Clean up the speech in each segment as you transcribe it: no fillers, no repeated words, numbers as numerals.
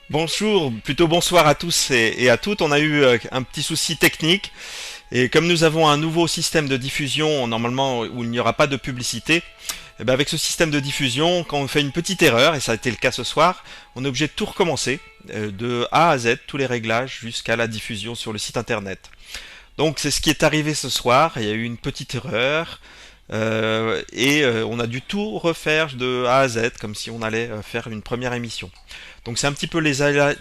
Bonjour, plutôt bonsoir à tous et à toutes. On a eu un petit souci technique et comme nous avons un nouveau système de diffusion normalement où il n'y aura pas de publicité, eh ben avec ce système de diffusion, quand on fait une petite erreur, et ça a été le cas ce soir, on est obligé de tout recommencer de A à Z, tous les réglages jusqu'à la diffusion sur le site internet. Donc c'est ce qui est arrivé ce soir. Il y a eu une petite erreur. On a dû tout refaire de A à Z comme si on allait faire une première émission. Donc c'est un petit peu les aléas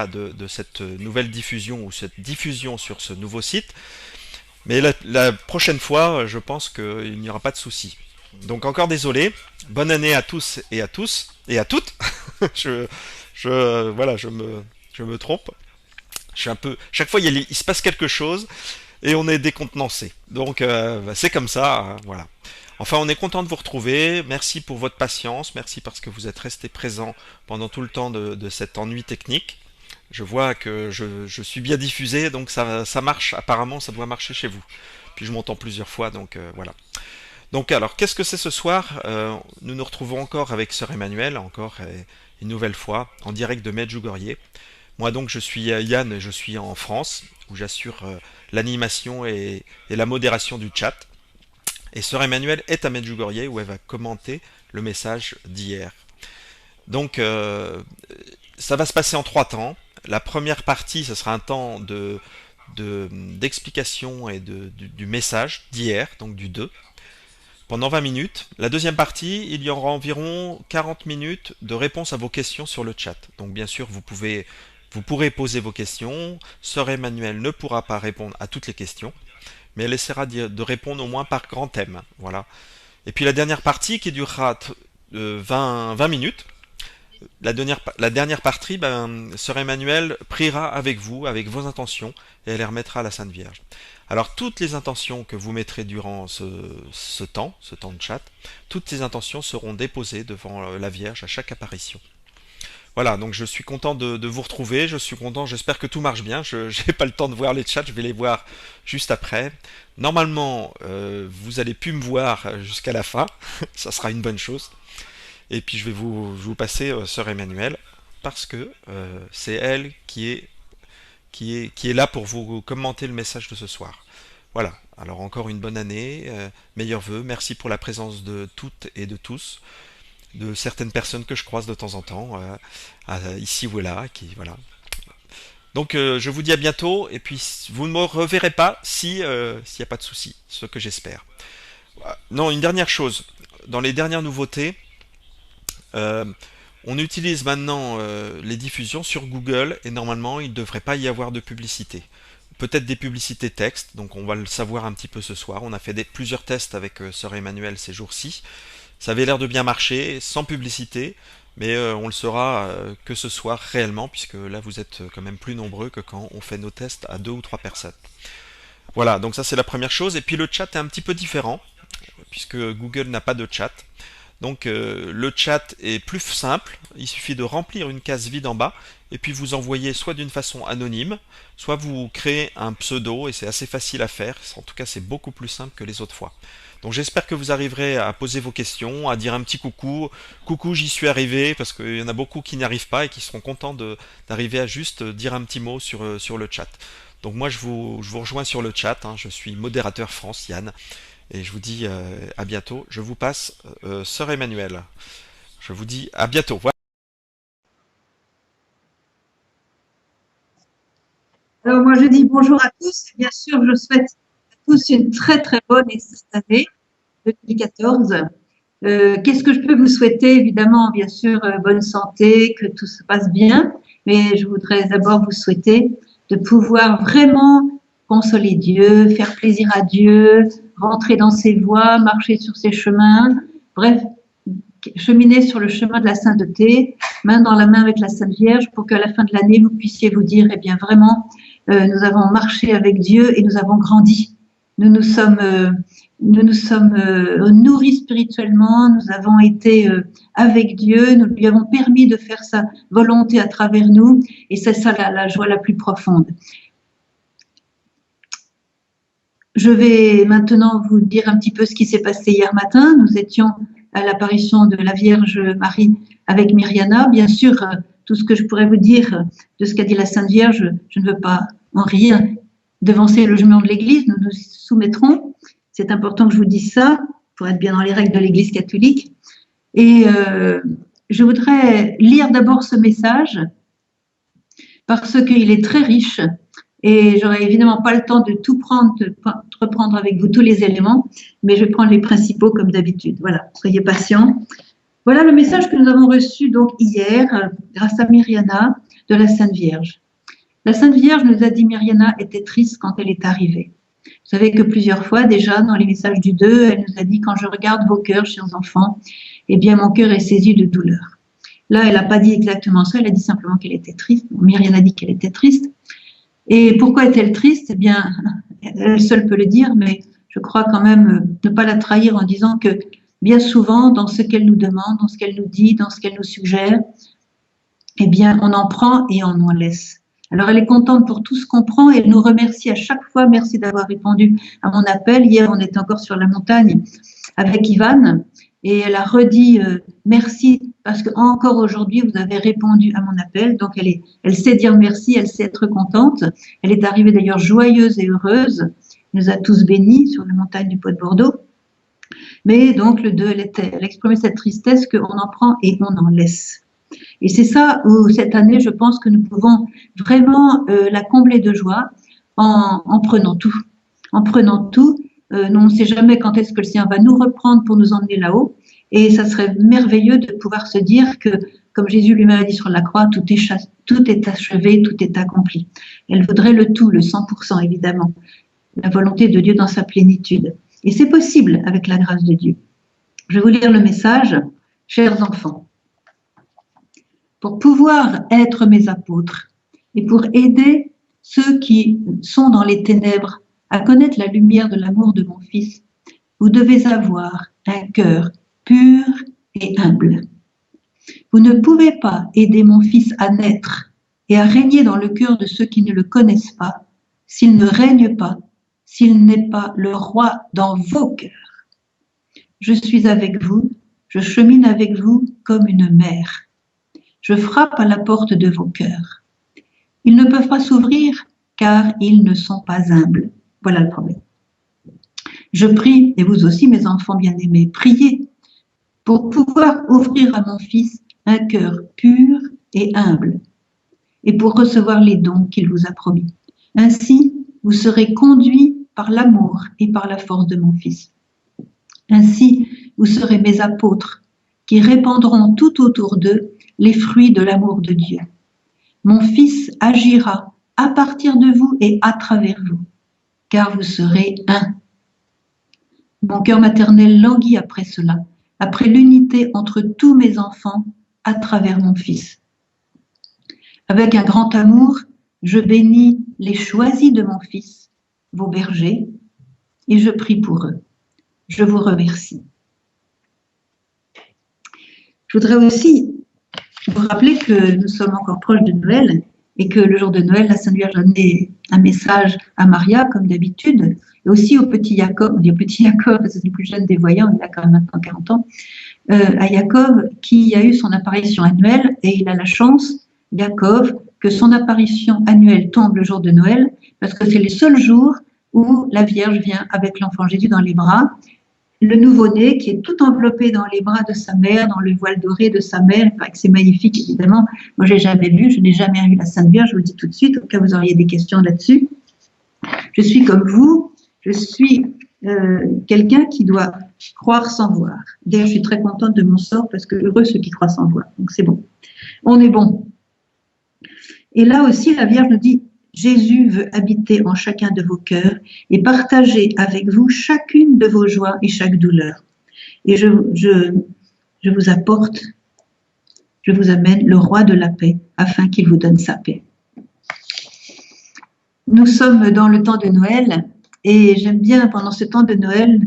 de cette nouvelle diffusion ou cette diffusion sur ce nouveau site. Mais la prochaine fois, je pense qu'il n'y aura pas de souci. Donc encore désolé. Bonne année à tous et à tous et à toutes. je, voilà, je me trompe. Je suis un peu. Chaque fois, il se passe quelque chose et on est décontenancé. Donc c'est comme ça, voilà. Enfin, on est content de vous retrouver. Merci pour votre patience. Merci parce que vous êtes resté présent pendant tout le temps de cet ennui technique. Je vois que je suis bien diffusé, donc ça marche. Apparemment, ça doit marcher chez vous. Puis je m'entends plusieurs fois, donc voilà. Donc alors, qu'est-ce que c'est ce soir? Nous nous retrouvons encore avec Sœur Emmanuel, encore une nouvelle fois, en direct de Medjugorje. Moi donc je suis Yann et je suis en France où j'assure l'animation et la modération du chat. Et Sœur Emmanuel est à Medjugorje où elle va commenter le message d'hier. Donc ça va se passer en trois temps. La première partie, ce sera un temps d'explication et du message d'hier, donc du 2, pendant 20 minutes. La deuxième partie, il y aura environ 40 minutes de réponse à vos questions sur le chat. Donc bien sûr, vous pourrez poser vos questions. Sœur Emmanuel ne pourra pas répondre à toutes les questions, mais elle essaiera de répondre au moins par grand thème. Voilà. Et puis la dernière partie qui durera 20 minutes. La dernière partie, Sœur Emmanuel priera avec vous, avec vos intentions, et elle les remettra à la Sainte Vierge. Alors toutes les intentions que vous mettrez durant ce temps de chat, toutes ces intentions seront déposées devant la Vierge à chaque apparition. Voilà, donc je suis content de vous retrouver, je suis content, j'espère que tout marche bien, je n'ai pas le temps de voir les chats, je vais les voir juste après. Normalement, vous allez plus me voir jusqu'à la fin, ça sera une bonne chose. Et puis je vais vous passer Sœur Emmanuel, parce que c'est elle qui est là pour vous commenter le message de ce soir. Voilà, alors encore une bonne année, meilleurs vœux, merci pour la présence de toutes et de tous, de certaines personnes que je croise de temps en temps, ici ou là, qui voilà. Donc je vous dis à bientôt, et puis vous ne me reverrez pas si s'il n'y a pas de souci, ce que j'espère. Non, une dernière chose, dans les dernières nouveautés, euh, on utilise maintenant les diffusions sur Google et normalement il ne devrait pas y avoir de publicité. Peut-être des publicités texte, donc on va le savoir un petit peu ce soir. On a fait plusieurs tests avec Sœur Emmanuel ces jours-ci. Ça avait l'air de bien marcher, sans publicité, mais on le saura que ce soir réellement, puisque là vous êtes quand même plus nombreux que quand on fait nos tests à deux ou trois personnes. Voilà, donc ça c'est la première chose. Et puis le chat est un petit peu différent, puisque Google n'a pas de chat. Donc le chat est plus simple, il suffit de remplir une case vide en bas et puis vous envoyez soit d'une façon anonyme, soit vous créez un pseudo et c'est assez facile à faire, en tout cas c'est beaucoup plus simple que les autres fois. Donc j'espère que vous arriverez à poser vos questions, à dire un petit coucou, coucou j'y suis arrivé, parce qu'il y en a beaucoup qui n'y arrivent pas et qui seront contents d'arriver à juste dire un petit mot sur le chat. Donc moi je vous rejoins sur le chat, hein, je suis modérateur France, Yann, et je vous dis à bientôt. Je vous passe Sœur Emmanuel. Je vous dis à bientôt. Voilà. Alors moi je dis bonjour à tous et bien sûr je souhaite à tous une très très bonne et sainte année 2014. Qu'est-ce que je peux vous souhaiter? Évidemment, bien sûr, bonne santé, que tout se passe bien, mais je voudrais d'abord vous souhaiter de pouvoir vraiment consoler Dieu, faire plaisir à Dieu, rentrer dans ses voies, marcher sur ses chemins, bref, cheminer sur le chemin de la sainteté, main dans la main avec la Sainte Vierge, pour qu'à la fin de l'année, vous puissiez vous dire, eh bien vraiment, nous avons marché avec Dieu et nous avons grandi. Nous nous sommes nourris spirituellement, nous avons été avec Dieu, nous lui avons permis de faire sa volonté à travers nous, et c'est ça la joie la plus profonde. Je vais maintenant vous dire un petit peu ce qui s'est passé hier matin. Nous étions à l'apparition de la Vierge Marie avec Myriana. Bien sûr, tout ce que je pourrais vous dire de ce qu'a dit la Sainte Vierge, je ne veux pas en rire, devancer le jugement de l'Église, nous nous soumettrons. C'est important que je vous dise ça, pour être bien dans les règles de l'Église catholique. Et je voudrais lire d'abord ce message, parce qu'il est très riche, et j'aurai évidemment pas le temps de tout prendre, de reprendre avec vous tous les éléments, mais je vais prendre les principaux comme d'habitude. Voilà, soyez patients. Voilà le message que nous avons reçu donc hier, grâce à Myriana, de la Sainte Vierge. La Sainte Vierge nous a dit Myriana était triste quand elle est arrivée. Vous savez que plusieurs fois déjà dans les messages du 2, elle nous a dit quand je regarde vos cœurs, chers enfants, eh bien mon cœur est saisi de douleur. Là, elle n'a pas dit exactement ça, elle a dit simplement qu'elle était triste. Myriana a dit qu'elle était triste. Et pourquoi est-elle triste? Eh bien, elle seule peut le dire, mais je crois quand même ne pas la trahir en disant que bien souvent, dans ce qu'elle nous demande, dans ce qu'elle nous dit, dans ce qu'elle nous suggère, eh bien, on en prend et on en laisse. Alors, elle est contente pour tout ce qu'on prend et elle nous remercie à chaque fois. Merci d'avoir répondu à mon appel. Hier, on était encore sur la montagne avec Ivan et elle a redit merci parce que encore aujourd'hui, vous avez répondu à mon appel. Donc, elle sait dire merci, elle sait être contente. Elle est arrivée d'ailleurs joyeuse et heureuse. Elle nous a tous bénis sur la montagne du Pot de Bordeaux. Mais donc, le 2, elle exprimait cette tristesse qu'on en prend et on en laisse. Et c'est ça où cette année, je pense que nous pouvons vraiment la combler de joie en prenant tout. En prenant tout, on ne sait jamais quand est-ce que le Seigneur va nous reprendre pour nous emmener là-haut. Et ça serait merveilleux de pouvoir se dire que, comme Jésus lui-même a dit sur la croix, tout est achevé, tout est accompli. Elle voudrait le tout, le 100% évidemment. La volonté de Dieu dans sa plénitude. Et c'est possible avec la grâce de Dieu. Je vais vous lire le message. Chers enfants, pour pouvoir être mes apôtres et pour aider ceux qui sont dans les ténèbres à connaître la lumière de l'amour de mon Fils, vous devez avoir un cœur pur et humble. Vous ne pouvez pas aider mon Fils à naître et à régner dans le cœur de ceux qui ne le connaissent pas s'il ne règne pas, s'il n'est pas le roi dans vos cœurs. Je suis avec vous, je chemine avec vous comme une mère. Je frappe à la porte de vos cœurs. Ils ne peuvent pas s'ouvrir car ils ne sont pas humbles. Voilà le problème. Je prie, et vous aussi mes enfants bien-aimés, priez pour pouvoir ouvrir à mon Fils un cœur pur et humble et pour recevoir les dons qu'il vous a promis. Ainsi, vous serez conduits par l'amour et par la force de mon Fils. Ainsi, vous serez mes apôtres qui répandront tout autour d'eux les fruits de l'amour de Dieu. Mon Fils agira à partir de vous et à travers vous, car vous serez un. Mon cœur maternel languit après cela, après l'unité entre tous mes enfants à travers mon Fils. Avec un grand amour, je bénis les choisis de mon Fils, vos bergers, et je prie pour eux. Je vous remercie. Je voudrais aussi vous rappeler que nous sommes encore proches de Noël et que le jour de Noël, la Sainte Vierge a donné un message à Maria, comme d'habitude, et aussi au petit Jacob, parce que c'est le plus jeune des voyants, il a quand même maintenant 40 ans, à Jacob, qui a eu son apparition annuelle, et il a la chance, Jacob, que son apparition annuelle tombe le jour de Noël, parce que c'est les seuls jours où la Vierge vient avec l'enfant Jésus dans les bras, le nouveau-né qui est tout enveloppé dans les bras de sa mère, dans le voile doré de sa mère. Il paraît que c'est magnifique, évidemment. Moi, je n'ai jamais vu la Sainte Vierge, je vous le dis tout de suite, au cas où vous auriez des questions là-dessus. Je suis comme vous, je suis quelqu'un qui doit croire sans voir. D'ailleurs, je suis très contente de mon sort parce que heureux ceux qui croient sans voir. Donc, c'est bon. On est bon. Et là aussi, la Vierge nous dit, Jésus veut habiter en chacun de vos cœurs et partager avec vous chacune de vos joies et chaque douleur. Et je vous apporte, je vous amène le roi de la paix afin qu'il vous donne sa paix. Nous sommes dans le temps de Noël et j'aime bien pendant ce temps de Noël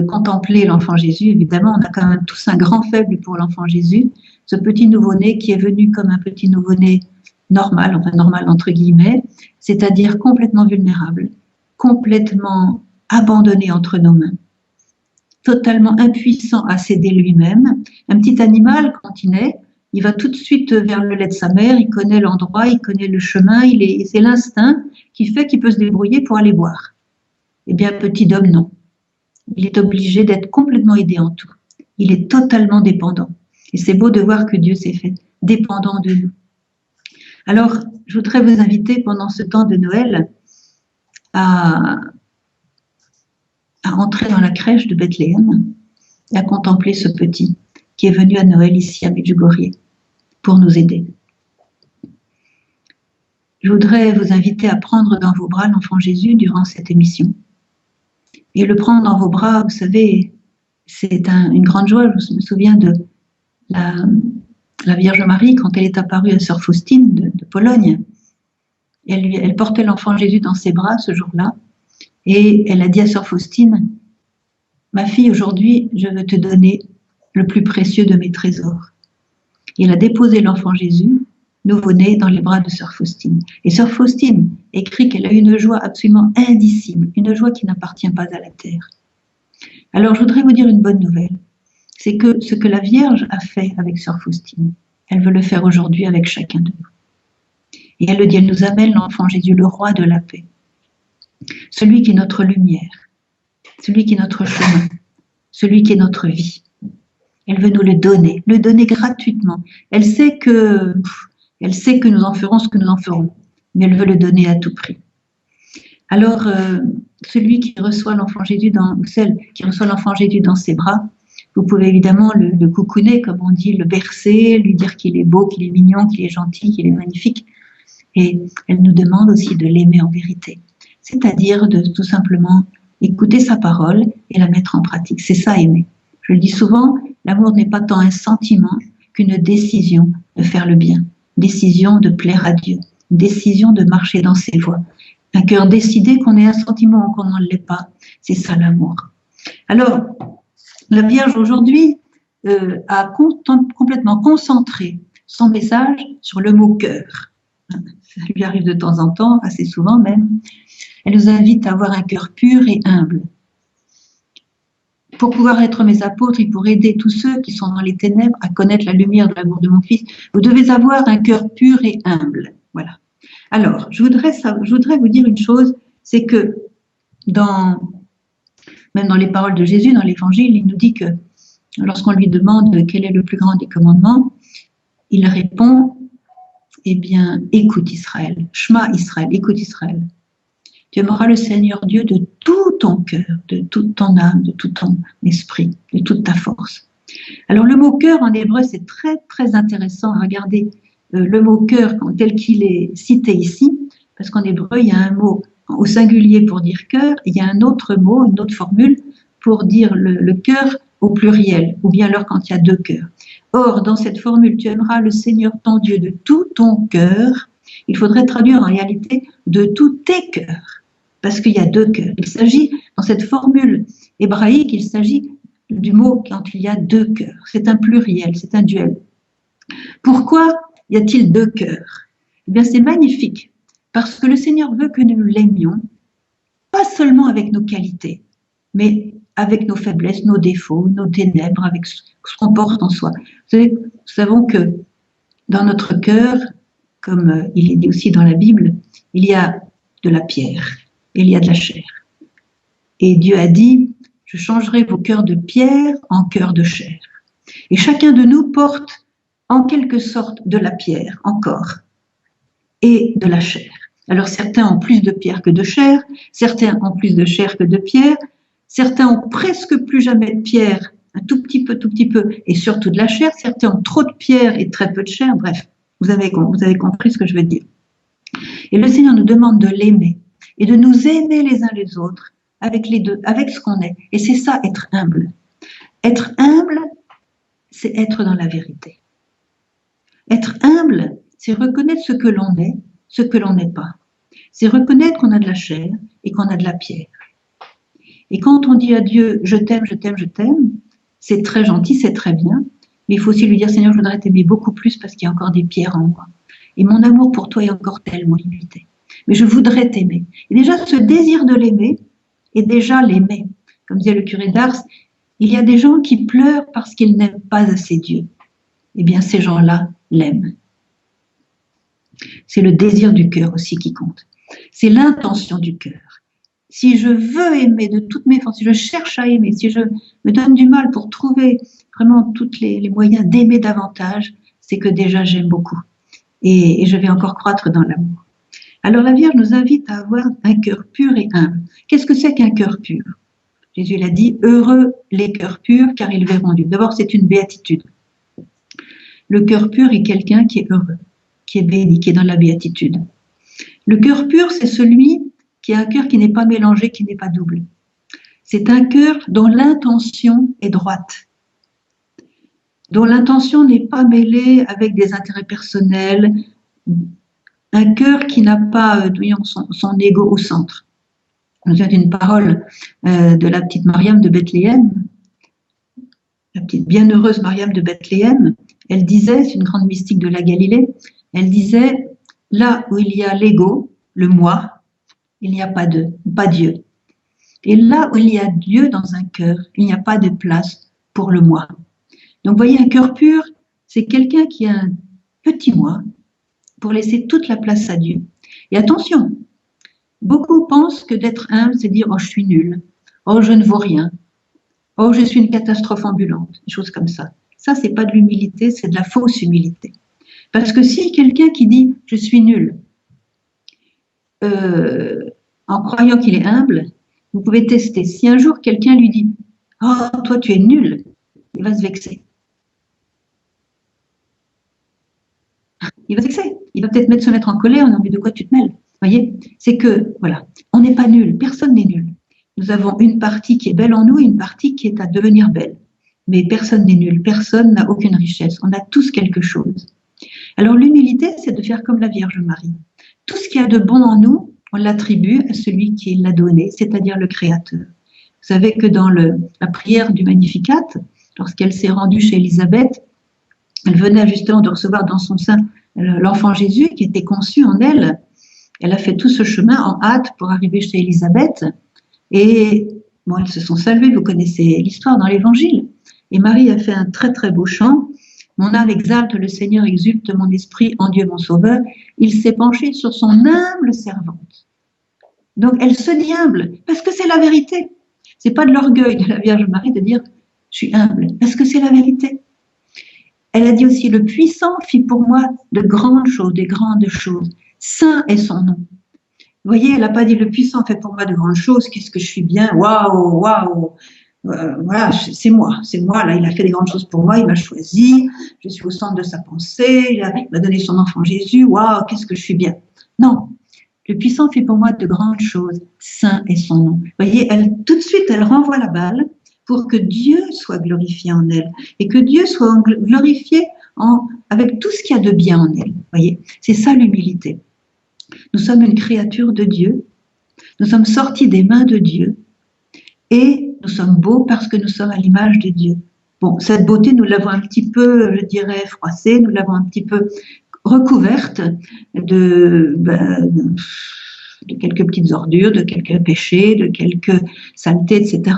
contempler l'enfant Jésus. Évidemment, on a quand même tous un grand faible pour l'enfant Jésus, ce petit nouveau-né qui est venu comme un petit nouveau-né normal, enfin normal entre guillemets, c'est-à-dire complètement vulnérable, complètement abandonné entre nos mains. totalement impuissant à s'aider lui-même. Un petit animal, quand il naît, il va tout de suite vers le lait de sa mère, il connaît l'endroit, il connaît le chemin, c'est l'instinct qui fait qu'il peut se débrouiller pour aller boire. Eh bien, petit homme, non. Il est obligé d'être complètement aidé en tout. Il est totalement dépendant. Et c'est beau de voir que Dieu s'est fait dépendant de nous. Alors, je voudrais vous inviter pendant ce temps de Noël à entrer dans la crèche de Bethléem et à contempler ce petit qui est venu à Noël ici à Medjugorje pour nous aider. Je voudrais vous inviter à prendre dans vos bras l'enfant Jésus durant cette émission. Et le prendre dans vos bras, vous savez, c'est une grande joie. Je me souviens de la Vierge Marie quand elle est apparue à Sœur Faustine de Pologne. Elle portait l'enfant Jésus dans ses bras ce jour-là. Et elle a dit à Sœur Faustine, « Ma fille, aujourd'hui, je veux te donner le plus précieux de mes trésors. » Et elle a déposé l'enfant Jésus, nouveau-né, dans les bras de Sœur Faustine. Et Sœur Faustine écrit qu'elle a une joie absolument indicible, une joie qui n'appartient pas à la terre. Alors, je voudrais vous dire une bonne nouvelle. C'est que ce que la Vierge a fait avec Sœur Faustine, elle veut le faire aujourd'hui avec chacun de nous. Et elle le dit, elle nous amène l'enfant Jésus, le roi de la paix. Celui qui est notre lumière, celui qui est notre chemin, celui qui est notre vie. Elle veut nous le donner gratuitement. Elle sait que nous en ferons ce que nous en ferons, mais elle veut le donner à tout prix. Alors, celui qui reçoit l'enfant Jésus ou celle qui reçoit l'enfant Jésus dans ses bras, vous pouvez évidemment le coucouner, comme on dit, le bercer, lui dire qu'il est beau, qu'il est mignon, qu'il est gentil, qu'il est magnifique. Et elle nous demande aussi de l'aimer en vérité. C'est-à-dire de tout simplement écouter sa parole et la mettre en pratique. C'est ça, aimer. Je le dis souvent, l'amour n'est pas tant un sentiment qu'une décision de faire le bien, décision de plaire à Dieu, décision de marcher dans ses voies. Un cœur décidé, qu'on ait un sentiment ou qu'on n'en l'ait pas, c'est ça l'amour. Alors, la Vierge aujourd'hui a complètement concentré son message sur le mot cœur. Ça lui arrive de temps en temps, assez souvent même. Elle nous invite à avoir un cœur pur et humble. Pour pouvoir être mes apôtres et pour aider tous ceux qui sont dans les ténèbres à connaître la lumière de l'amour de mon Fils, vous devez avoir un cœur pur et humble. Voilà. Alors, je voudrais vous dire une chose, c'est que même dans les paroles de Jésus, dans l'Évangile, il nous dit que lorsqu'on lui demande quel est le plus grand des commandements, il répond, eh bien, écoute Israël, Shema Israël, écoute Israël. Tu aimeras le Seigneur Dieu de tout ton cœur, de toute ton âme, de tout ton esprit, de toute ta force. Alors le mot cœur en hébreu, c'est très très intéressant à regarder le mot cœur tel qu'il est cité ici, parce qu'en hébreu, il y a un mot au singulier pour dire cœur, et il y a un autre mot, une autre formule pour dire le cœur au pluriel, ou bien alors quand il y a deux cœurs. Or, dans cette formule, tu aimeras le Seigneur ton Dieu de tout ton cœur, il faudrait traduire en réalité de tous tes cœurs, parce qu'il y a deux cœurs. Il s'agit, dans cette formule hébraïque, il s'agit du mot quand il y a deux cœurs. C'est un pluriel, c'est un duel. Pourquoi y a-t-il deux cœurs? Eh bien, c'est magnifique, parce que le Seigneur veut que nous l'aimions, pas seulement avec nos qualités, mais avec nos faiblesses, nos défauts, nos ténèbres, avec ce qu'on porte en soi. Vous savez, nous savons que dans notre cœur, comme il est dit aussi dans la Bible, il y a de la pierre, et il y a de la chair. Et Dieu a dit, je changerai vos cœurs de pierre en cœurs de chair. Et chacun de nous porte en quelque sorte de la pierre encore, et de la chair. Alors certains ont plus de pierre que de chair, certains ont plus de chair que de pierre, certains ont presque plus jamais de pierre, un tout petit peu, et surtout de la chair, certains ont trop de pierre et très peu de chair, bref, vous avez compris ce que je veux dire. Et le Seigneur nous demande de l'aimer, et de nous aimer les uns les autres, avec les deux, avec ce qu'on est. Et c'est ça, être humble. Être humble, c'est être dans la vérité. Être humble, c'est reconnaître ce que l'on est, ce que l'on n'est pas. C'est reconnaître qu'on a de la chair et qu'on a de la pierre. Et quand on dit à Dieu, je t'aime, je t'aime, je t'aime, c'est très gentil, c'est très bien, mais il faut aussi lui dire, Seigneur, je voudrais t'aimer beaucoup plus parce qu'il y a encore des pierres en moi. Et mon amour pour toi est encore tellement limité. Mais je voudrais t'aimer. Et déjà, ce désir de l'aimer est déjà l'aimer. Comme disait le curé d'Ars, Il y a des gens qui pleurent parce qu'ils n'aiment pas assez Dieu. Eh bien, ces gens-là l'aiment. C'est le désir du cœur aussi qui compte. C'est l'intention du cœur. Si je veux aimer de toutes mes forces, si je cherche à aimer, si je me donne du mal pour trouver vraiment tous les moyens d'aimer davantage, c'est que déjà j'aime beaucoup. Et je vais encore croître dans l'amour. Alors la Vierge nous invite à avoir un cœur pur et humble. Qu'est-ce que c'est qu'un cœur pur? Jésus l'a dit, heureux les cœurs purs car ils verront Dieu. D'abord, c'est une béatitude. Le cœur pur est quelqu'un qui est heureux, qui est béni, qui est dans la béatitude. Le cœur pur, c'est celui qui a un cœur qui n'est pas mélangé, qui n'est pas double. C'est un cœur dont l'intention est droite, dont l'intention n'est pas mêlée avec des intérêts personnels, un cœur qui n'a pas son ego au centre. Je me souviens d'une parole de la petite Mariam de Bethléem, la petite bienheureuse Mariam de Bethléem. Elle disait, c'est une grande mystique de la Galilée, elle disait, là où il y a l'ego, le moi, il n'y a pas Dieu. Et là où il y a Dieu dans un cœur, il n'y a pas de place pour le moi. Donc, vous voyez, un cœur pur, c'est quelqu'un qui a un petit moi pour laisser toute la place à Dieu. Et attention, beaucoup pensent que d'être humble, c'est dire « oh, je suis nul »,« oh, je ne vaux rien »,« oh, je suis une catastrophe ambulante », des choses comme ça. Ça, c'est pas de l'humilité, c'est de la fausse humilité. Parce que si quelqu'un qui dit « je suis nul », en croyant qu'il est humble, vous pouvez tester. Si un jour quelqu'un lui dit « oh, toi tu es nul », il va se vexer. Il va se vexer. Il va peut-être se mettre en colère, non mais de quoi tu te mêles? Vous voyez, c'est que, voilà, on n'est pas nul, personne n'est nul. Nous avons une partie qui est belle en nous et une partie qui est à devenir belle. Mais personne n'est nul, personne n'a aucune richesse, on a tous quelque chose. Alors l'humilité, c'est de faire comme la Vierge Marie. Tout ce qu'il y a de bon en nous, on l'attribue à celui qui l'a donné, c'est-à-dire le Créateur. Vous savez que dans la prière du Magnificat, lorsqu'elle s'est rendue chez Élisabeth, elle venait justement de recevoir dans son sein l'enfant Jésus qui était conçu en elle. Elle a fait tout ce chemin en hâte pour arriver chez Élisabeth. Et bon, ils se sont salués, vous connaissez l'histoire dans l'Évangile. Et Marie a fait un très très beau chant. Mon âme exalte le Seigneur, exulte mon esprit en Dieu mon Sauveur. Il s'est penché sur son humble servante. Donc elle se dit humble, parce que c'est la vérité. C'est pas de l'orgueil de la Vierge Marie de dire je suis humble, parce que c'est la vérité. Elle a dit aussi le puissant fit pour moi de grandes choses, des grandes choses. Saint est son nom. Vous voyez, elle n'a pas dit le puissant fait pour moi de grandes choses, qu'est-ce que je suis bien, waouh, waouh. Voilà, c'est moi, là, il a fait des grandes choses pour moi, il m'a choisi, je suis au centre de sa pensée, il m'a donné son enfant Jésus, waouh, qu'est-ce que je suis bien. Non, le puissant fait pour moi de grandes choses, saint est son nom. Vous voyez, tout de suite, elle renvoie la balle pour que Dieu soit glorifié en elle et que Dieu soit glorifié avec tout ce qu'il y a de bien en elle. Vous voyez, c'est ça l'humilité. Nous sommes une créature de Dieu, nous sommes sortis des mains de Dieu et nous sommes beaux parce que nous sommes à l'image de Dieu. Bon, cette beauté, nous l'avons un petit peu, je dirais, froissée, nous l'avons un petit peu recouverte de quelques petites ordures, de quelques péchés, de quelques saletés, etc.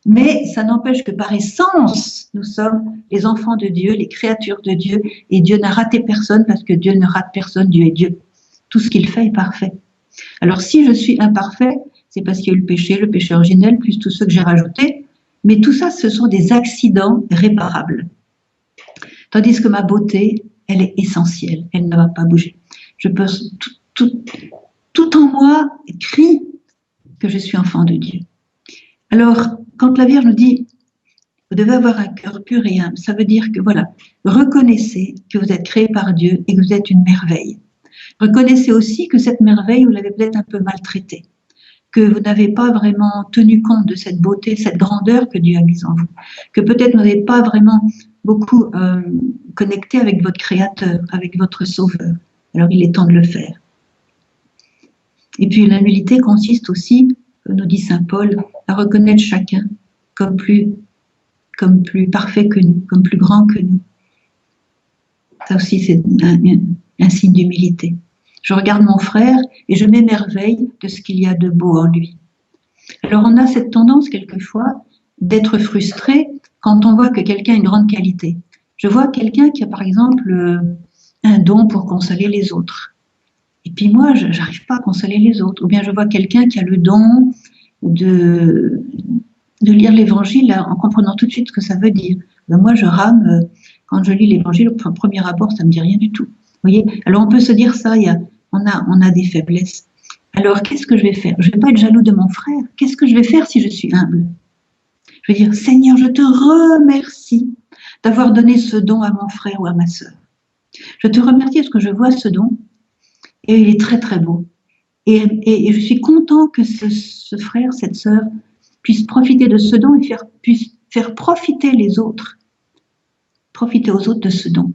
Mais ça n'empêche que par essence, nous sommes les enfants de Dieu, les créatures de Dieu, et Dieu n'a raté personne parce que Dieu ne rate personne, Dieu est Dieu. Tout ce qu'il fait est parfait. Alors si je suis imparfait, c'est parce qu'il y a eu le péché originel, plus tous ceux que j'ai rajoutés, mais tout ça, ce sont des accidents réparables. Tandis que ma beauté, elle est essentielle, elle ne va pas bouger. Je peux, tout en moi crie que je suis enfant de Dieu. Alors, quand la Vierge nous dit, vous devez avoir un cœur pur et humble, ça veut dire que voilà, reconnaissez que vous êtes créé par Dieu et que vous êtes une merveille. Reconnaissez aussi que cette merveille, vous l'avez peut-être un peu maltraitée, que vous n'avez pas vraiment tenu compte de cette beauté, cette grandeur que Dieu a mise en vous, que peut-être vous n'avez pas vraiment beaucoup connecté avec votre Créateur, avec votre Sauveur. Alors il est temps de le faire. Et puis l'humilité consiste aussi, nous dit saint Paul, à reconnaître chacun comme plus parfait que nous, comme plus grand que nous. Ça aussi c'est un signe d'humilité. Je regarde mon frère et je m'émerveille de ce qu'il y a de beau en lui. Alors on a cette tendance quelquefois d'être frustré quand on voit que quelqu'un a une grande qualité. Je vois quelqu'un qui a par exemple un don pour consoler les autres. Et puis moi, je n'arrive pas à consoler les autres. Ou bien je vois quelqu'un qui a le don de lire l'évangile en comprenant tout de suite ce que ça veut dire. Ben moi, je rame quand je lis l'évangile, au premier rapport, ça ne me dit rien du tout. Vous voyez? Alors on peut se dire ça, on a des faiblesses. Alors qu'est-ce que je vais faire? Je ne vais pas être jaloux de mon frère. Qu'est-ce que je vais faire si je suis humble? Je vais dire, Seigneur, je te remercie d'avoir donné ce don à mon frère ou à ma sœur. Je te remercie parce que je vois ce don et il est très très beau. Et je suis content que ce frère, cette sœur, puisse profiter de ce don et puisse faire profiter les autres, profiter aux autres de ce don.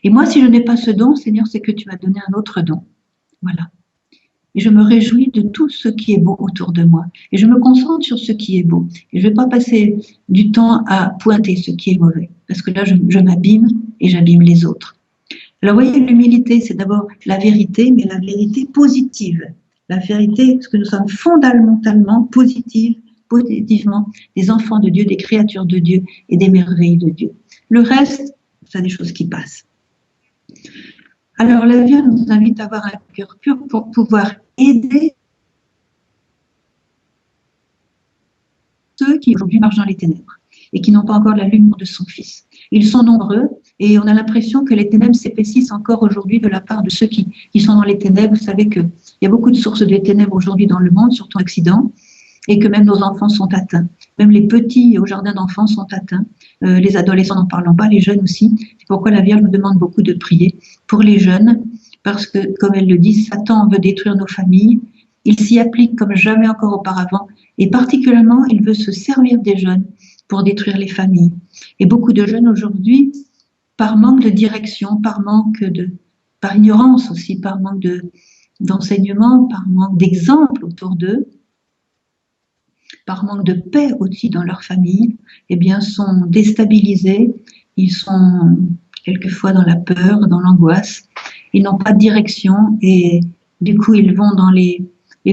Et moi, si je n'ai pas ce don, Seigneur, c'est que tu m'as donné un autre don. Voilà. Et je me réjouis de tout ce qui est beau autour de moi. Et je me concentre sur ce qui est beau. Et je ne vais pas passer du temps à pointer ce qui est mauvais. Parce que là, je m'abîme et j'abîme les autres. Alors, vous voyez, l'humilité, c'est d'abord la vérité, mais la vérité positive. La vérité, parce que nous sommes fondamentalement positivement des enfants de Dieu, des créatures de Dieu et des merveilles de Dieu. Le reste, c'est des choses qui passent. Alors, la Vierge nous invite à avoir un cœur pur pour pouvoir aider ceux qui aujourd'hui marchent dans les ténèbres et qui n'ont pas encore la lumière de son Fils. Ils sont nombreux et on a l'impression que les ténèbres s'épaississent encore aujourd'hui de la part de ceux qui sont dans les ténèbres. Vous savez qu'il y a beaucoup de sources de ténèbres aujourd'hui dans le monde, surtout en Occident, et que même nos enfants sont atteints. Même les petits au jardin d'enfants sont atteints. Les adolescents n'en parlons pas, les jeunes aussi. C'est pourquoi la Vierge nous demande beaucoup de prier pour les jeunes, parce que, comme elle le dit, Satan veut détruire nos familles. Il s'y applique comme jamais encore auparavant, et particulièrement, il veut se servir des jeunes pour détruire les familles. Et beaucoup de jeunes aujourd'hui, par manque de direction, par ignorance aussi, par manque d'enseignement, par manque d'exemple autour d'eux, par manque de paix aussi dans leur famille, eh bien, sont déstabilisés, ils sont quelquefois dans la peur, dans l'angoisse, ils n'ont pas de direction et du coup, ils vont dans les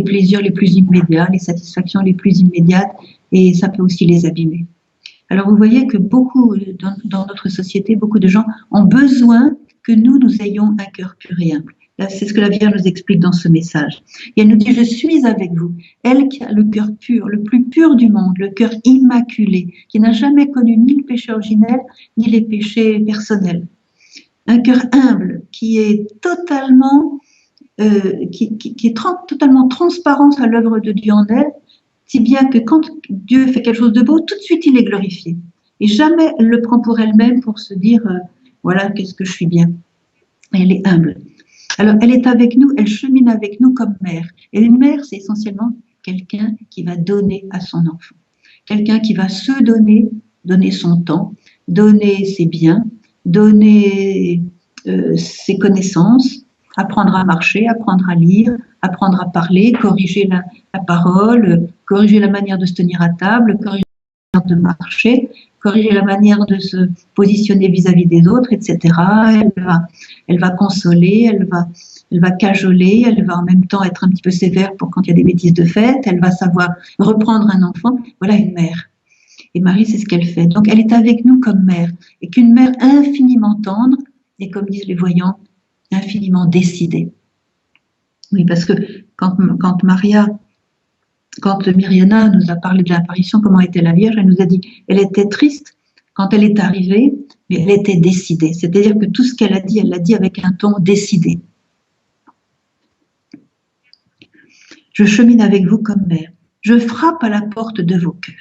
plaisirs les plus immédiats, les satisfactions les plus immédiates et ça peut aussi les abîmer. Alors, vous voyez que beaucoup, dans notre société, beaucoup de gens ont besoin que nous ayons un cœur pur et humble. C'est ce que la Vierge nous explique dans ce message. Et elle nous dit, je suis avec vous. Elle qui a le cœur pur, le plus pur du monde, le cœur immaculé, qui n'a jamais connu ni le péché originel, ni les péchés personnels. Un cœur humble, qui est totalement, totalement transparent à l'œuvre de Dieu en elle, si bien que quand Dieu fait quelque chose de beau, tout de suite il est glorifié. Et jamais elle le prend pour elle-même pour se dire, voilà, qu'est-ce que je suis bien. Et elle est humble. Alors, elle est avec nous, elle chemine avec nous comme mère. Et une mère, c'est essentiellement quelqu'un qui va donner à son enfant. Quelqu'un qui va se donner, donner son temps, donner ses biens, donner ses connaissances, apprendre à marcher, apprendre à lire, apprendre à parler, corriger la parole, corriger la manière de se tenir à table, corriger la manière de marcher, corriger la manière de se positionner vis-à-vis des autres, etc. Elle va consoler, elle va cajoler, elle va en même temps être un petit peu sévère pour quand il y a des bêtises de fait, elle va savoir reprendre un enfant. Voilà une mère. Et Marie, c'est ce qu'elle fait. Donc, elle est avec nous comme mère. Et qu'une mère infiniment tendre, et comme disent les voyants, infiniment décidée. Oui, parce que quand Myriana nous a parlé de l'apparition, comment était la Vierge, elle nous a dit, elle était triste quand elle est arrivée, mais elle était décidée. C'est-à-dire que tout ce qu'elle a dit, elle l'a dit avec un ton décidé. Je chemine avec vous comme mère. Je frappe à la porte de vos cœurs.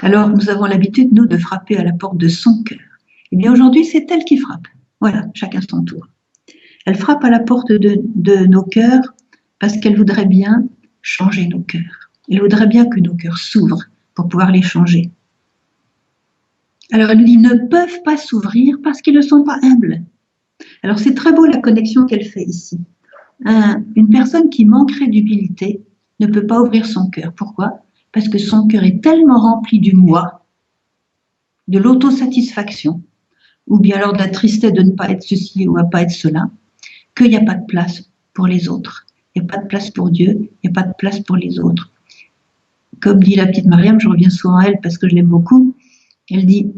Alors, nous avons l'habitude, nous, de frapper à la porte de son cœur. Eh bien, aujourd'hui, c'est elle qui frappe. Voilà, chacun son tour. Elle frappe à la porte de nos cœurs parce qu'elle voudrait bien changer nos cœurs. Elle voudrait bien que nos cœurs s'ouvrent pour pouvoir les changer. Alors, elle nous dit, ils ne peuvent pas s'ouvrir parce qu'ils ne sont pas humbles. Alors, c'est très beau la connexion qu'elle fait ici. Une personne qui manquerait d'humilité ne peut pas ouvrir son cœur. Pourquoi? Parce que son cœur est tellement rempli du moi, de l'autosatisfaction, ou bien alors de la tristesse de ne pas être ceci ou à pas être cela, qu'il n'y a pas de place pour les autres. Il n'y a pas de place pour Dieu, il n'y a pas de place pour les autres. comme dit la petite Mariam, je reviens souvent à elle parce que je l'aime beaucoup, elle dit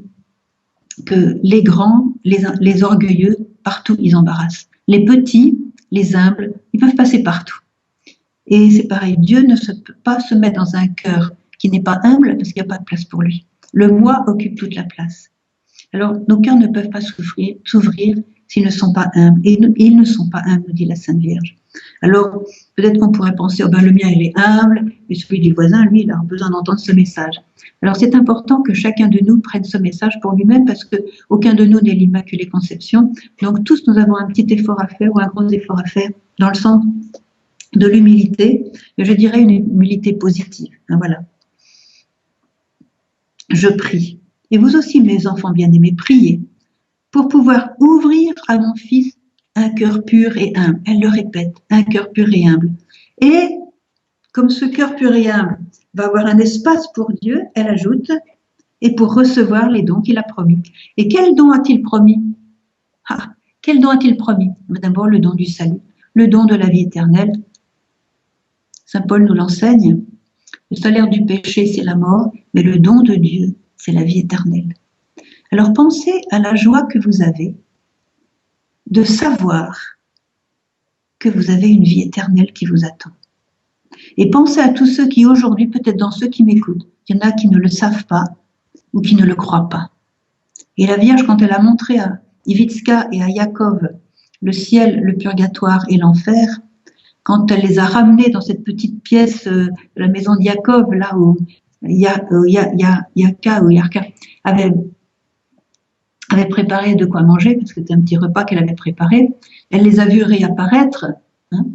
que les grands, les orgueilleux, partout ils embarrassent. Les petits, les humbles, ils peuvent passer partout. Et c'est pareil, Dieu ne peut pas se mettre dans un cœur qui n'est pas humble parce qu'il n'y a pas de place pour lui. Le moi occupe toute la place. Alors, nos cœurs ne peuvent pas s'ouvrir s'ils ne sont pas humbles. Et ils ne sont pas humbles, nous dit la Sainte Vierge. Alors, peut-être qu'on pourrait penser, oh ben, le mien, il est humble, mais celui du voisin, lui, il a besoin d'entendre ce message. Alors, c'est important que chacun de nous prenne ce message pour lui-même parce qu'aucun de nous n'est l'Immaculée Conception. Donc, tous, nous avons un petit effort à faire ou un gros effort à faire dans le sens de l'humilité, et je dirais une humilité positive. Voilà. Je prie. Et vous aussi, mes enfants bien-aimés, priez pour pouvoir ouvrir à mon fils un cœur pur et humble. Elle le répète, un cœur pur et humble. Et comme ce cœur pur et humble va avoir un espace pour Dieu, elle ajoute, et pour recevoir les dons qu'il a promis. Et quel don a-t-il promis? Quel don a-t-il promis? D'abord le don du salut, le don de la vie éternelle. Saint Paul nous l'enseigne. Le salaire du péché, c'est la mort, mais le don de Dieu, c'est la vie éternelle. Alors pensez à la joie que vous avez de savoir que vous avez une vie éternelle qui vous attend. Et pensez à tous ceux qui aujourd'hui, peut-être dans ceux qui m'écoutent, il y en a qui ne le savent pas ou qui ne le croient pas. Et la Vierge, quand elle a montré à Ivitzka et à Yaakov le ciel, le purgatoire et l'enfer, quand elle les a ramenés dans cette petite pièce de la maison de Yaakov, là où Yaka avait préparé de quoi manger, parce que c'était un petit repas qu'elle avait préparé, elle les a vus réapparaître, hein,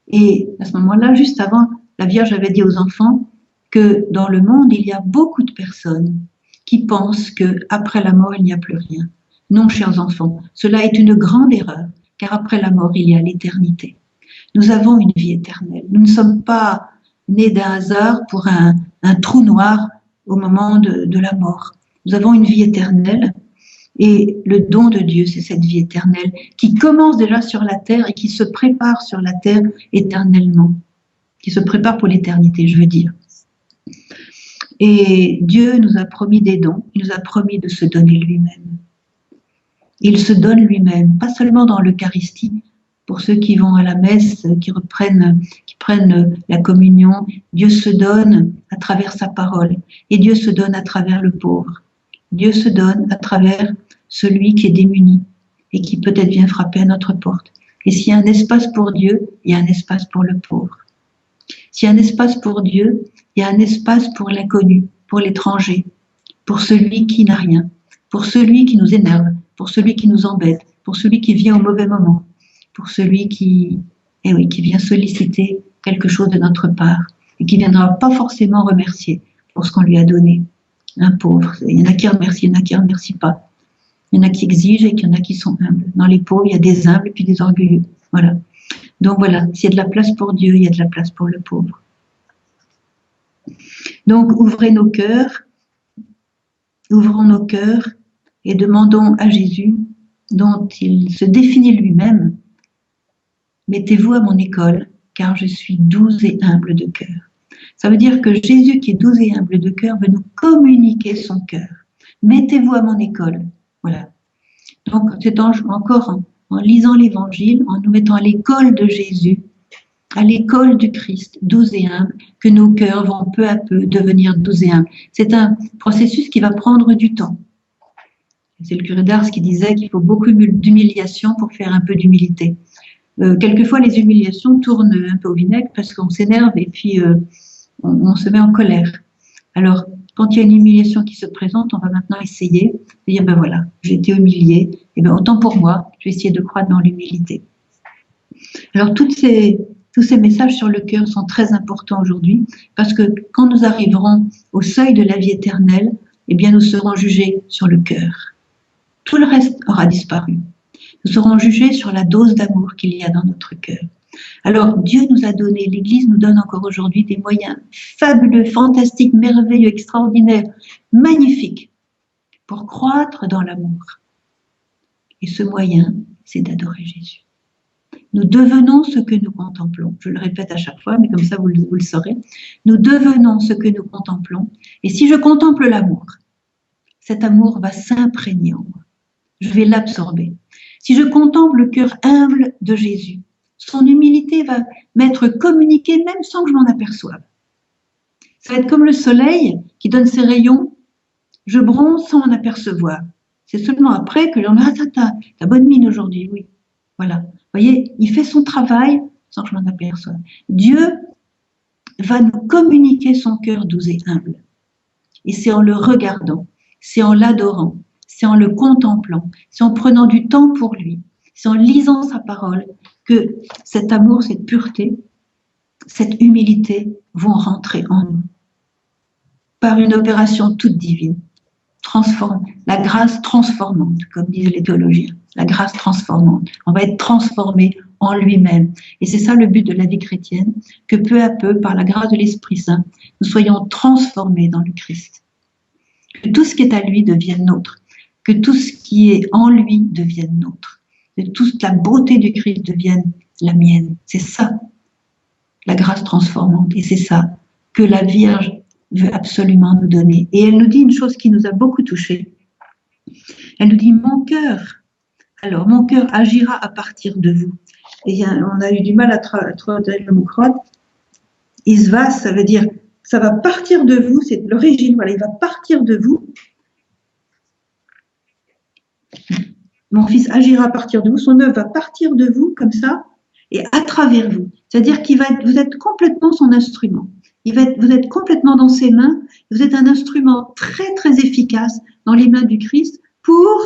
et à ce moment-là, juste avant, la Vierge avait dit aux enfants que dans le monde, il y a beaucoup de personnes qui pensent qu'après la mort, il n'y a plus rien. Non, chers enfants, cela est une grande erreur, car après la mort, il y a l'éternité. Nous avons une vie éternelle. Nous ne sommes pas nés d'un hasard pour un trou noir au moment de la mort. Nous avons une vie éternelle et le don de Dieu, c'est cette vie éternelle qui commence déjà sur la terre et qui se prépare sur la terre éternellement, qui se prépare pour l'éternité, je veux dire. Et Dieu nous a promis des dons, il nous a promis de se donner lui-même. Il se donne lui-même, pas seulement dans l'Eucharistie, pour ceux qui vont à la messe, qui prennent la communion, Dieu se donne à travers sa parole et Dieu se donne à travers le pauvre. Dieu se donne à travers celui qui est démuni et qui peut-être vient frapper à notre porte. Et s'il y a un espace pour Dieu, il y a un espace pour le pauvre. S'il y a un espace pour Dieu, il y a un espace pour l'inconnu, pour l'étranger, pour celui qui n'a rien, pour celui qui nous énerve, pour celui qui nous embête, pour celui qui vient au mauvais moment, pour celui qui vient solliciter quelque chose de notre part et qui ne viendra pas forcément remercier pour ce qu'on lui a donné. Un pauvre, il y en a qui remercient, il y en a qui ne remercient pas. Il y en a qui exigent et il y en a qui sont humbles. Dans les pauvres, il y a des humbles et puis des orgueilleux. Voilà. Donc voilà, s'il y a de la place pour Dieu, il y a de la place pour le pauvre. Donc ouvrons nos cœurs et demandons à Jésus, dont il se définit lui-même, mettez-vous à mon école, car je suis doux et humble de cœur. Ça veut dire que Jésus, qui est doux et humble de cœur, veut nous communiquer son cœur. Mettez-vous à mon école. Voilà. Donc, c'est encore en lisant l'Évangile, en nous mettant à l'école de Jésus, à l'école du Christ, doux et humble, que nos cœurs vont peu à peu devenir doux et humbles. C'est un processus qui va prendre du temps. C'est le curé d'Ars qui disait qu'il faut beaucoup d'humiliation pour faire un peu d'humilité. Quelquefois, les humiliations tournent un peu au vinaigre parce qu'on s'énerve et puis on se met en colère. Alors, quand il y a une humiliation qui se présente, on va maintenant essayer de dire, ben voilà, j'ai été humilié, et ben autant pour moi, je vais essayer de croître dans l'humilité. Alors, tous ces messages sur le cœur sont très importants aujourd'hui parce que quand nous arriverons au seuil de la vie éternelle, eh bien, nous serons jugés sur le cœur. Tout le reste aura disparu. Nous serons jugés sur la dose d'amour qu'il y a dans notre cœur. Alors, Dieu nous a donné, l'Église nous donne encore aujourd'hui des moyens fabuleux, fantastiques, merveilleux, extraordinaires, magnifiques, pour croître dans l'amour. Et ce moyen, c'est d'adorer Jésus. nous devenons ce que nous contemplons. Je le répète à chaque fois, mais comme ça vous le saurez. Nous devenons ce que nous contemplons. Et si je contemple l'amour, cet amour va s'imprégner en moi. Je vais l'absorber. Si je contemple le cœur humble de Jésus, son humilité va m'être communiquée même sans que je m'en aperçoive. Ça va être comme le soleil qui donne ses rayons. Je bronze sans m'en apercevoir. C'est seulement après que j'en ai, t'as bonne mine aujourd'hui, oui. Voilà. Vous voyez, il fait son travail sans que je m'en aperçoive. Dieu va nous communiquer son cœur doux et humble. Et c'est en le regardant, c'est en l'adorant, c'est en le contemplant, c'est en prenant du temps pour lui, c'est en lisant sa parole que cet amour, cette pureté, cette humilité vont rentrer en nous par une opération toute divine. La grâce transformante, comme disent les théologiens, la grâce transformante. On va être transformé en lui-même. Et c'est ça le but de la vie chrétienne, que peu à peu, par la grâce de l'Esprit Saint, nous soyons transformés dans le Christ. Que tout ce qui est à lui devienne nôtre, que tout ce qui est en lui devienne nôtre, que toute la beauté du Christ devienne la mienne. C'est ça, la grâce transformante. Et c'est ça que la Vierge veut absolument nous donner. Et elle nous dit une chose qui nous a beaucoup touchés. Elle nous dit, mon cœur agira à partir de vous. Et on a eu du mal à traduire le mot croate. Isvas, ça veut dire, ça va partir de vous, c'est l'origine, voilà, il va partir de vous. Mon fils agira à partir de vous, son œuvre va partir de vous, comme ça, et à travers vous. C'est-à-dire vous êtes complètement son instrument. Vous êtes complètement dans ses mains, vous êtes un instrument très très efficace dans les mains du Christ pour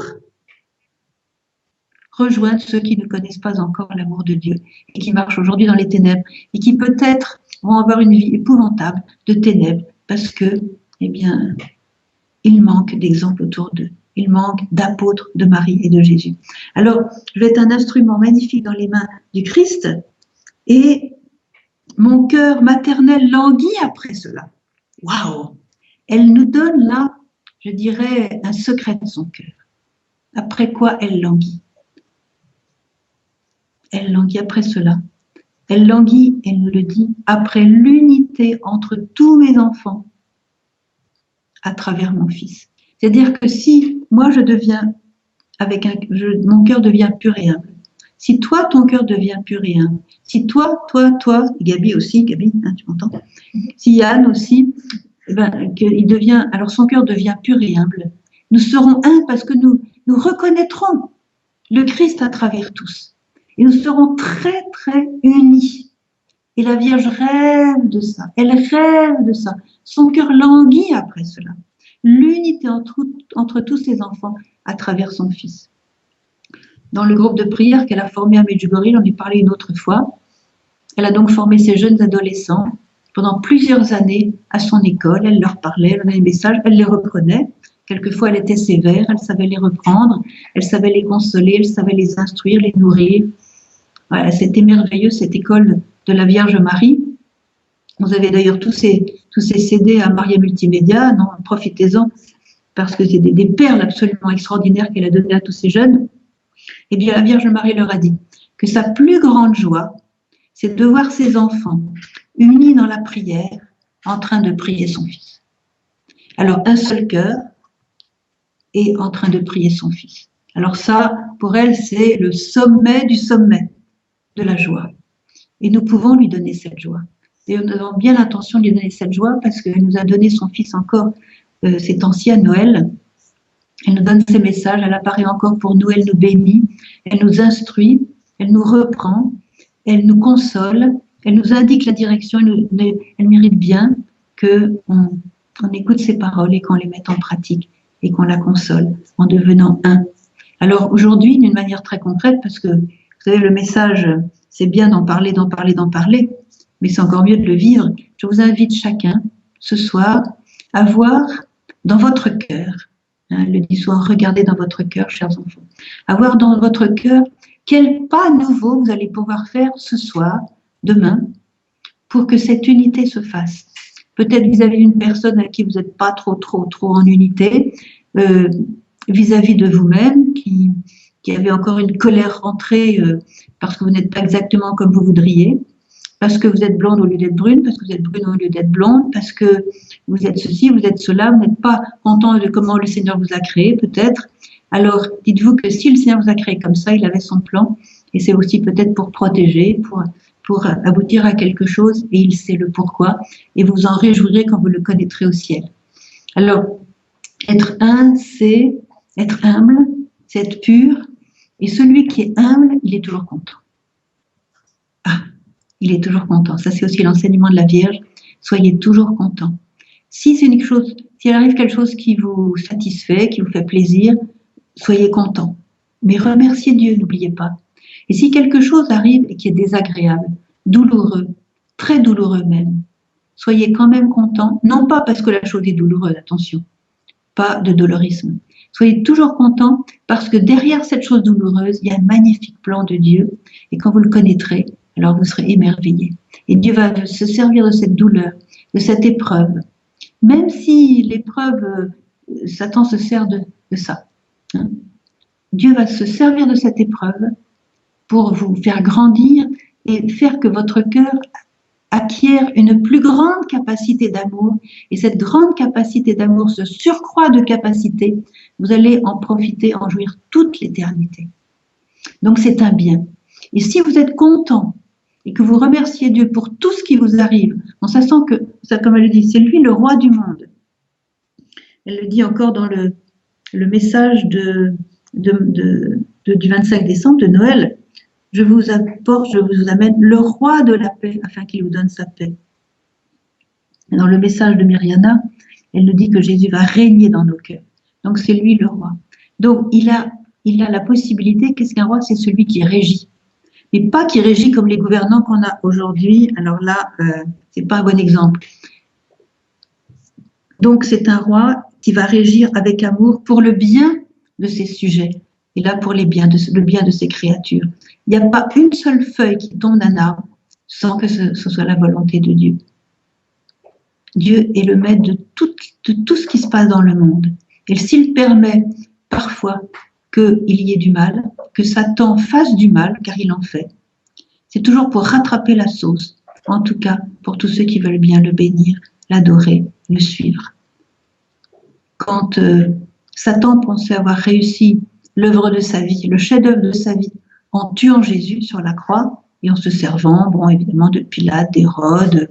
rejoindre ceux qui ne connaissent pas encore l'amour de Dieu et qui marchent aujourd'hui dans les ténèbres et qui peut-être vont avoir une vie épouvantable de ténèbres parce que, eh bien, il manque d'exemples autour d'eux. Il manque d'apôtres de Marie et de Jésus. Alors, je vais être un instrument magnifique dans les mains du Christ et mon cœur maternel languit après cela. Waouh! Elle nous donne là, je dirais, un secret de son cœur. Après quoi elle languit? Elle languit après cela. Elle languit, elle nous le dit, après l'unité entre tous mes enfants à travers mon Fils. C'est-à-dire que si moi je deviens, mon cœur devient pur et humble, si toi, ton cœur devient pur et humble, si toi, Gabi aussi, Gabi, hein, tu m'entends? Si Yann aussi, alors son cœur devient pur et humble, nous serons un parce que nous reconnaîtrons le Christ à travers tous. Et nous serons très, très unis. Et la Vierge rêve de ça. Elle rêve de ça. Son cœur languit après cela. L'unité entre tous ses enfants à travers son Fils. Dans le groupe de prière qu'elle a formé à Medjugorje, j'en ai parlé une autre fois. Elle a donc formé ces jeunes adolescents pendant plusieurs années à son école. Elle leur parlait, elle leur donnait des messages, elle les reprenait. Quelquefois, elle était sévère, elle savait les reprendre, elle savait les consoler, elle savait les instruire, les nourrir. Voilà, c'était merveilleux, cette école de la Vierge Marie. Vous avez d'ailleurs tous ces CD à Maria Multimédia, non, profitez-en, parce que c'est des perles absolument extraordinaires qu'elle a données à tous ces jeunes. Eh bien, la Vierge Marie leur a dit que sa plus grande joie, c'est de voir ses enfants unis dans la prière, en train de prier son Fils. Alors, un seul cœur et en train de prier son Fils. Alors ça, pour elle, c'est le sommet du sommet de la joie. Et nous pouvons lui donner cette joie. Et nous avons bien l'intention de lui donner cette joie parce qu'elle nous a donné son Fils encore ces temps-ci à Noël. Elle nous donne ses messages, elle apparaît encore pour nous, elle nous bénit, elle nous instruit, elle nous reprend, elle nous console, elle nous indique la direction, elle mérite bien qu'on écoute ses paroles et qu'on les mette en pratique et qu'on la console en devenant un. Alors aujourd'hui, d'une manière très concrète, parce que vous savez, le message, c'est bien d'en parler, mais c'est encore mieux de le vivre. Je vous invite chacun, ce soir, à voir dans votre cœur, le dit soir, regardez dans votre cœur, chers enfants, à voir dans votre cœur quel pas nouveau vous allez pouvoir faire ce soir, demain, pour que cette unité se fasse. Peut-être vis-à-vis d'une personne avec qui vous n'êtes pas trop en unité, vis-à-vis de vous-même, qui qu'il y avait encore une colère rentrée parce que vous n'êtes pas exactement comme vous voudriez, parce que vous êtes blonde au lieu d'être brune, parce que vous êtes brune au lieu d'être blonde, parce que vous êtes ceci, vous êtes cela, vous n'êtes pas content de comment le Seigneur vous a créé, peut-être. Alors, dites-vous que si le Seigneur vous a créé comme ça, il avait son plan, et c'est aussi peut-être pour protéger, pour aboutir à quelque chose, et il sait le pourquoi, et vous en réjouirez quand vous le connaîtrez au ciel. Alors, être un, c'est être humble, c'est être pur, et celui qui est humble, il est toujours content. Ah, il est toujours content. Ça, c'est aussi l'enseignement de la Vierge. Soyez toujours content. Si c'est une chose, s'il arrive quelque chose qui vous satisfait, qui vous fait plaisir, soyez content. Mais remerciez Dieu, n'oubliez pas. Et si quelque chose arrive et qui est désagréable, douloureux, très douloureux même, soyez quand même content, non pas parce que la chose est douloureuse, attention, pas de dolorisme. Soyez toujours content parce que derrière cette chose douloureuse, il y a un magnifique plan de Dieu. Et quand vous le connaîtrez, alors vous serez émerveillés. Et Dieu va se servir de cette douleur, de cette épreuve. Même si l'épreuve, Satan se sert de ça. Hein. Dieu va se servir de cette épreuve pour vous faire grandir et faire que votre cœur acquiert une plus grande capacité d'amour. Et cette grande capacité d'amour, ce surcroît de capacité, vous allez en profiter, en jouir toute l'éternité. Donc c'est un bien. Et si vous êtes content et que vous remerciez Dieu pour tout ce qui vous arrive, en sachant que, ça, comme elle le dit, c'est lui le roi du monde. Elle le dit encore dans le message du 25 décembre de Noël. Je vous apporte, je vous amène le roi de la paix afin qu'il vous donne sa paix. Et dans le message de Myriana, elle nous dit que Jésus va régner dans nos cœurs. Donc c'est lui le roi. Donc il a la possibilité, qu'est-ce qu'un roi? C'est celui qui régit. Mais pas qui régit comme les gouvernants qu'on a aujourd'hui. Alors là, c'est pas un bon exemple. Donc c'est un roi qui va régir avec amour pour le bien de ses sujets. Et là, pour le bien de ses créatures. Il n'y a pas une seule feuille qui tombe d'un arbre sans que ce soit la volonté de Dieu. Dieu est le maître de tout ce qui se passe dans le monde. Et s'il permet parfois qu'il y ait du mal, que Satan fasse du mal, car il en fait, c'est toujours pour rattraper la sauce. En tout cas, pour tous ceux qui veulent bien le bénir, l'adorer, le suivre. Quand Satan pensait avoir réussi l'œuvre de sa vie, le chef-d'œuvre de sa vie, en tuant Jésus sur la croix et en se servant, bon, évidemment, de Pilate, d'Hérode,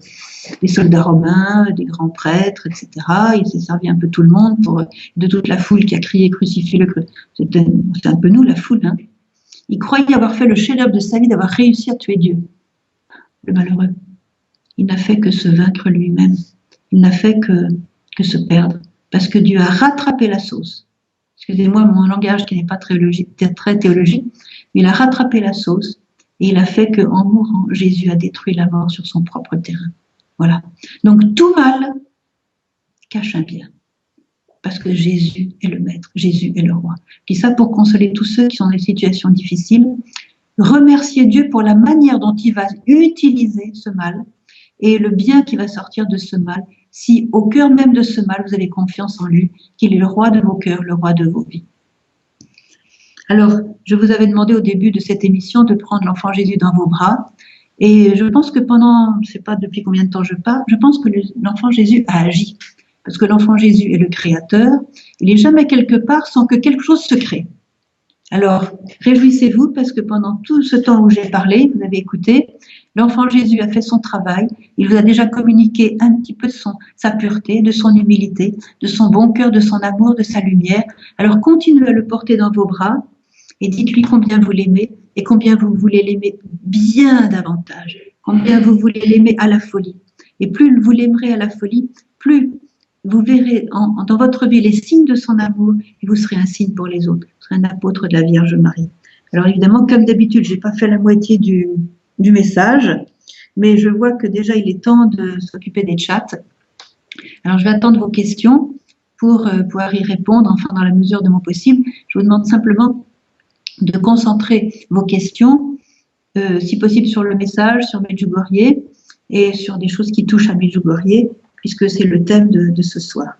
des soldats romains, des grands prêtres, etc. Il s'est servi un peu tout le monde, de toute la foule qui a crié crucifiez-le. C'était un peu nous, la foule. Hein. Il croyait avoir fait le chef-d'œuvre de sa vie, d'avoir réussi à tuer Dieu. Le malheureux. Il n'a fait que se vaincre lui-même. Il n'a fait que se perdre. Parce que Dieu a rattrapé la sauce. Excusez-moi mon langage qui n'est pas très théologique, mais il a rattrapé la sauce et il a fait qu'en mourant, Jésus a détruit la mort sur son propre terrain. Voilà. Donc tout mal cache un bien. Parce que Jésus est le maître, Jésus est le roi. Je dis ça pour consoler tous ceux qui sont dans des situations difficiles. Remercier Dieu pour la manière dont il va utiliser ce mal et le bien qui va sortir de ce mal. Si au cœur même de ce mal, vous avez confiance en lui, qu'il est le roi de vos cœurs, le roi de vos vies. Alors, je vous avais demandé au début de cette émission de prendre l'enfant Jésus dans vos bras. Et je pense que pendant, je ne sais pas depuis combien de temps je parle, je pense que l'enfant Jésus a agi. Parce que l'enfant Jésus est le créateur. Il n'est jamais quelque part sans que quelque chose se crée. Alors, réjouissez-vous parce que pendant tout ce temps où j'ai parlé, vous avez écouté, l'enfant Jésus a fait son travail. Il vous a déjà communiqué un petit peu de sa pureté, de son humilité, de son bon cœur, de son amour, de sa lumière. Alors, continuez à le porter dans vos bras et dites-lui combien vous l'aimez et combien vous voulez l'aimer bien davantage. Combien vous voulez l'aimer à la folie. Et plus vous l'aimerez à la folie, plus vous verrez dans votre vie les signes de son amour et vous serez un signe pour les autres. Vous serez un apôtre de la Vierge Marie. Alors évidemment, comme d'habitude, je n'ai pas fait la moitié du message, mais je vois que déjà il est temps de s'occuper des chats. Alors je vais attendre vos questions pour pouvoir y répondre, enfin dans la mesure de mon possible. Je vous demande simplement de concentrer vos questions, si possible sur le message, sur Medjugorje et sur des choses qui touchent à Medjugorje, puisque c'est le thème de ce soir.